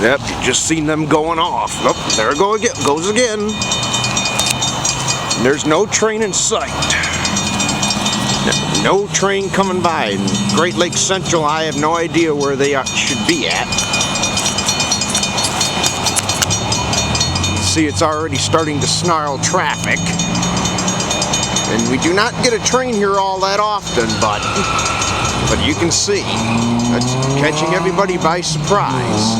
Yep, you just seen them going off. Oh, there it goes again. There's no train in sight. No train coming by. In Great Lakes Central, I have no idea where they should be at. See, it's already starting to snarl traffic. And we do not get a train here all that often, but you can see, that's catching everybody by surprise.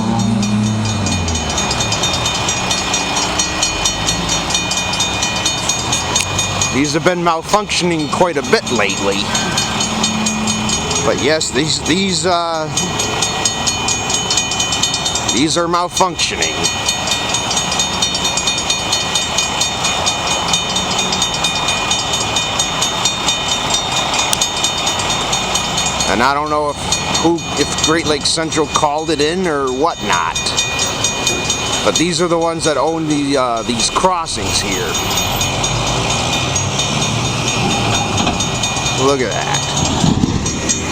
These have been malfunctioning quite a bit lately. But yes, these are malfunctioning. And I don't know if Great Lakes Central called it in or whatnot. But these are the ones that own these crossings here. Look at that.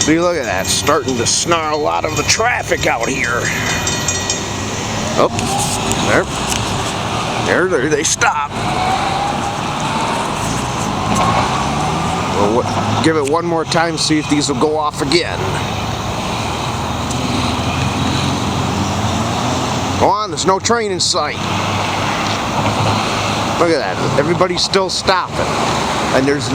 See, look at that. Starting to snarl a lot of the traffic out here. Oh, there they stop. We'll give it one more time, see if these will go off again. Go on, there's no train in sight. Look at that. Everybody's still stopping. And there's